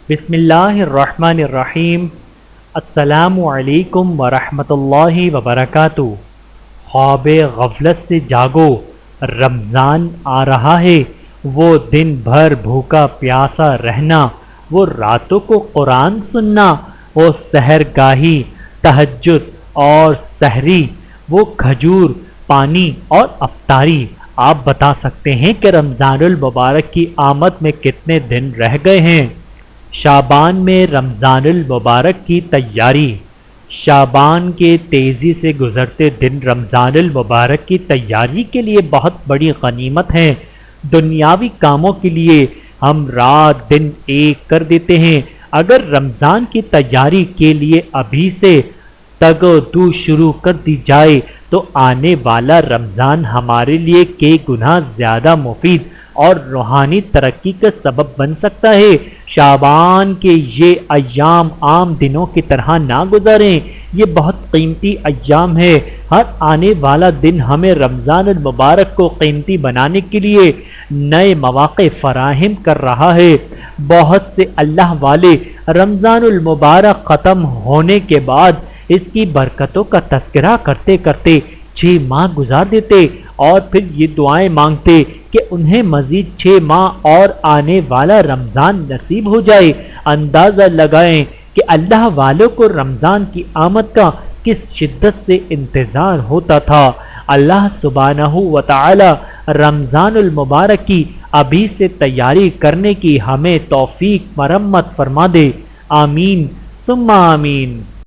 بسم اللہ الرحمن الرحیم۔ السلام علیکم ورحمۃ اللہ وبرکاتہ۔ خواب غفلت سے جاگو، رمضان آ رہا ہے۔ وہ دن بھر بھوکا پیاسا رہنا، وہ راتوں کو قرآن سننا، وہ سحر گاہی تہجد اور سحری، وہ کھجور پانی اور افطاری۔ آپ بتا سکتے ہیں کہ رمضان المبارک کی آمد میں کتنے دن رہ گئے ہیں؟ شعبان میں رمضان المبارک کی تیاری۔ شعبان کے تیزی سے گزرتے دن رمضان المبارک کی تیاری کے لیے بہت بڑی غنیمت ہیں۔ دنیاوی کاموں کے لیے ہم رات دن ایک کر دیتے ہیں، اگر رمضان کی تیاری کے لیے ابھی سے تگ و دو شروع کر دی جائے تو آنے والا رمضان ہمارے لیے کئی گنا زیادہ مفید اور روحانی ترقی کا سبب بن سکتا ہے۔ شعبان کے یہ ایام عام دنوں کی طرح نہ گزاریں، یہ بہت قیمتی ایام ہے۔ ہر آنے والا دن ہمیں رمضان المبارک کو قیمتی بنانے کے لیے نئے مواقع فراہم کر رہا ہے۔ بہت سے اللہ والے رمضان المبارک ختم ہونے کے بعد اس کی برکتوں کا تذکرہ کرتے کرتے 6 ماہ گزار دیتے اور پھر یہ دعائیں مانگتے کہ انہیں مزید 6 ماہ اور آنے والا رمضان نصیب ہو جائے۔ اندازہ لگائیں کہ اللہ والوں کو رمضان کی آمد کا کس شدت سے انتظار ہوتا تھا۔ اللہ سبحانہ و تعالی رمضان المبارک کی ابھی سے تیاری کرنے کی ہمیں توفیق مرمت فرما دے۔ آمین ثم آمین۔